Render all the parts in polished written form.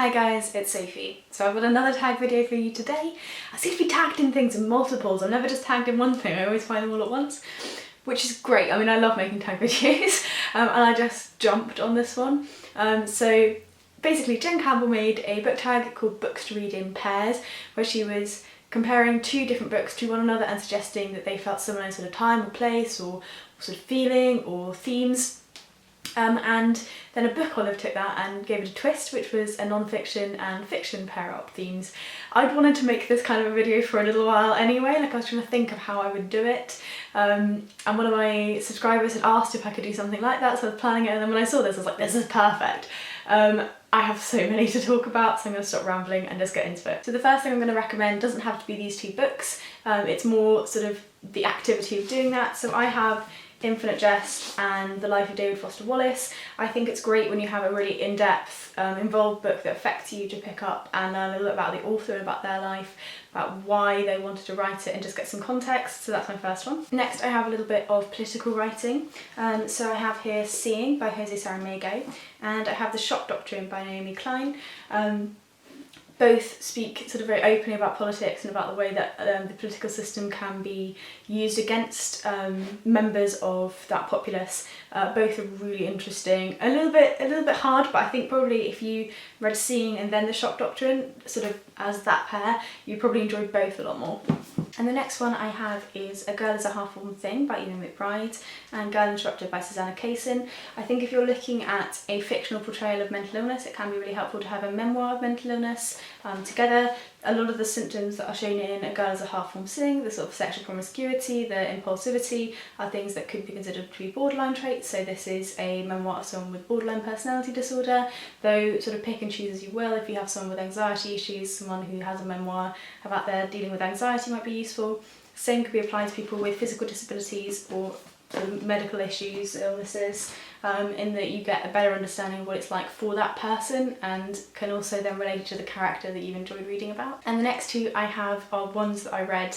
Hi guys, it's Sophie. So I've got another tag video for you today. I seem to be tagged in things in multiples. I'm never just tagged in one thing, I always find them all at once, which is great. I mean, I love making tag videos and I just jumped on this one. So basically Jen Campbell made a book tag called Books to Read in Pairs, where she was comparing two different books to one another and suggesting that they felt similar in sort of time or place or sort of feeling or themes. And then a book Olive took that and gave it a twist, which was a non-fiction and fiction pair up themes. I'd wanted to make this kind of a video for a little while anyway, like I was trying to think of how I would do it. And one of my subscribers had asked if I could do something like that, so I was planning it, and then when I saw this I was like, this is perfect. I have so many to talk about, so I'm going to stop rambling and just get into it. So the first thing I'm going to recommend doesn't have to be these two books, it's more sort of the activity of doing that. So I have Infinite Jest and The Life of David Foster Wallace. I think it's great when you have a really in-depth, involved book that affects you to pick up and learn a little bit about the author and about their life, about why they wanted to write it, and just get some context. So that's my first one. Next I have a little bit of political writing. So I have here Seeing by Jose Saramago, and I have The Shock Doctrine by Naomi Klein. Both speak sort of very openly about politics and about the way that the political system can be used against members of that populace. Both are really interesting. A little bit hard, but I think probably if you read Seeing and then The Shock Doctrine, sort of as that pair, you probably enjoy both a lot more. And the next one I have is A Girl is a Half-Formed Thing by Eva McBride and Girl Interrupted by Susanna Kaysen. I think if you're looking at a fictional portrayal of mental illness, it can be really helpful to have a memoir of mental illness together. A lot of the symptoms that are shown in A Girl is a Half-Formed Thing, the sort of sexual promiscuity, the impulsivity, are things that could be considered to be borderline traits. So this is a memoir of someone with borderline personality disorder, though sort of pick and choose as you will. If you have someone with anxiety issues, someone who has a memoir about their dealing with anxiety might be useful. Same could be applied to people with physical disabilities or medical issues, illnesses, in that you get a better understanding of what it's like for that person and can also then relate to the character that you've enjoyed reading about. And the next two I have are ones that I read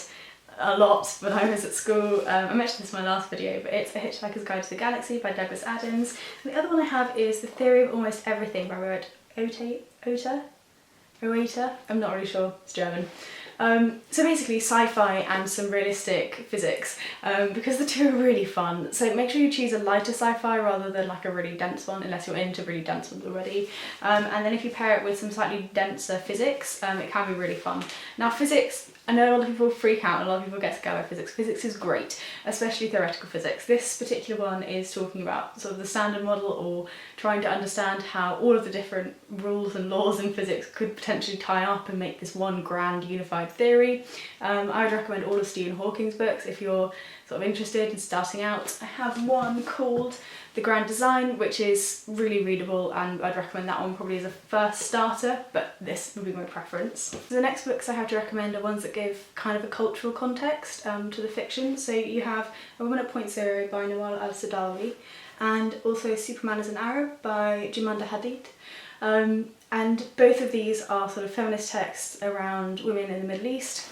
a lot when I was at school. I mentioned this in my last video, but it's A Hitchhiker's Guide to the Galaxy by Douglas Adams. And the other one I have is The Theory of Almost Everything by Robert Oeta. I'm not really sure, it's German. So basically sci-fi and some realistic physics, because the two are really fun. So make sure you choose a lighter sci-fi rather than like a really dense one, unless you're into really dense ones already. And then if you pair it with some slightly denser physics, it can be really fun. Now physics, I know a lot of people freak out and a lot of people get scared by physics. Physics is great, especially theoretical physics. This particular one is talking about sort of the standard model, or trying to understand how all of the different rules and laws in physics could potentially tie up and make this one grand unified theory. I would recommend all of Stephen Hawking's books if you're sort of interested in starting out. I have one called The Grand Design, which is really readable, and I'd recommend that one probably as a first starter, but this would be my preference. So the next books I have to recommend are ones that give kind of a cultural context to the fiction. So you have A Woman at Point Zero by Nawal al-Saadawi, and also Superman is an Arab by Jumanda Hadid. And both of these are sort of feminist texts around women in the Middle East.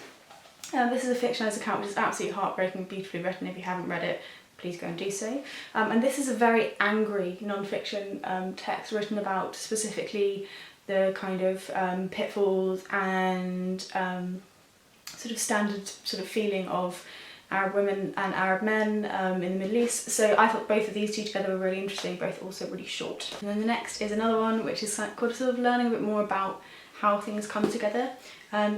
This is a fictionalised account which is absolutely heartbreaking, beautifully written. If you haven't read it, please go and do so. And this is a very angry non-fiction text written about specifically the kind of pitfalls and sort of standard sort of feeling of Arab women and Arab men in the Middle East. So I thought both of these two together were really interesting, both also really short. And then the next is another one which is called sort of learning a bit more about how things come together.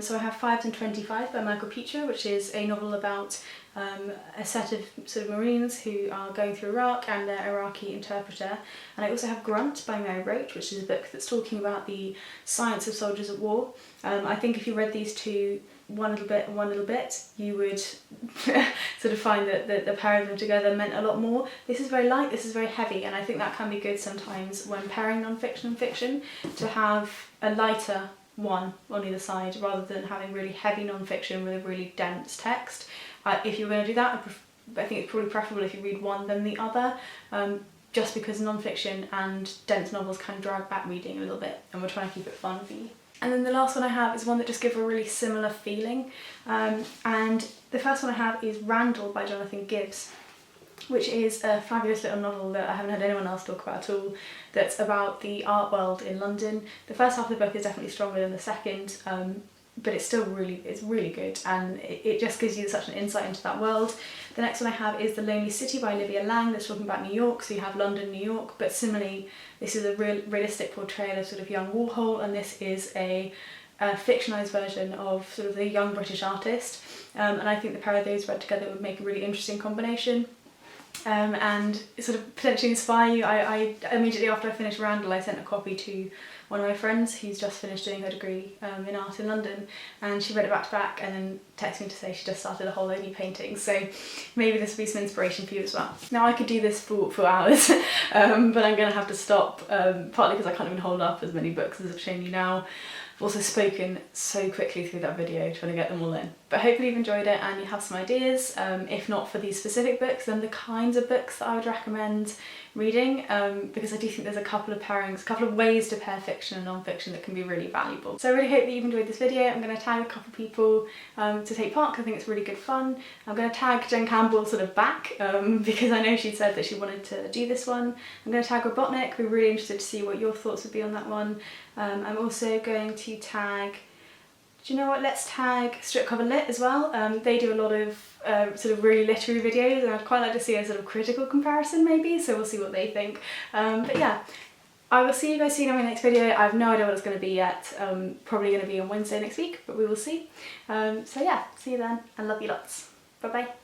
So I have 5s and 25 by Michael Peacher, which is a novel about a set of sort of Marines who are going through Iraq and their Iraqi interpreter. And I also have Grunt by Mary Roach, which is a book that's talking about the science of soldiers at war. I think if you read these two one little bit and one little bit, you would sort of find that the pair of them together meant a lot more. This is very light, this is very heavy, and I think that can be good sometimes when pairing non-fiction and fiction, to have a lighter one on either side rather than having really heavy non-fiction with a really dense text. If you're going to do that, I think it's probably preferable if you read one than the other, just because non-fiction and dense novels can drag back reading a little bit, and we're trying to keep it fun for you. And then the last one I have is one that just gives a really similar feeling, and the first one I have is Randall by Jonathan Gibbs. which is a fabulous little novel that I haven't heard anyone else talk about at all, that's about the art world in London. The first half of the book is definitely stronger than the second, but it's still really good, and it just gives you such an insight into that world. The next one I have is The Lonely City by Olivia Lang, that's talking about New York, so you have London, New York, but similarly this is a realistic portrayal of sort of young Warhol, and this is a fictionalised version of sort of the young British artist, and I think the pair of those read together would make a really interesting combination. And sort of potentially inspire you. I immediately after I finished Randall, I sent a copy to one of my friends who's just finished doing her degree in art in London, and she read it back to back and then texted me to say she just started a whole load of new paintings, so maybe this will be some inspiration for you as well. Now I could do this for hours, but I'm going to have to stop, partly because I can't even hold up as many books as I've shown you now. I've also spoken so quickly through that video trying to get them all in. But hopefully you've enjoyed it and you have some ideas, if not for these specific books, then the kinds of books that I would recommend reading, because I do think there's a couple of pairings, a couple of ways to pair fiction and non-fiction that can be really valuable. So I really hope that you've enjoyed this video. I'm going to tag a couple of people to take part, because I think it's really good fun. I'm going to tag Jen Campbell sort of back, because I know she said that she wanted to do this one. I'm going to tag Robotnic. We're really interested to see what your thoughts would be on that one. I'm also going to tag, do you know what, let's tag Strip Cover Lit as well. They do a lot of sort of really literary videos, and I'd quite like to see a sort of critical comparison maybe, so we'll see what they think. But yeah, I will see you guys soon on my next video. I have no idea what it's going to be yet. Probably going to be on Wednesday next week, but we will see. So yeah, see you then, and love you lots. Bye bye.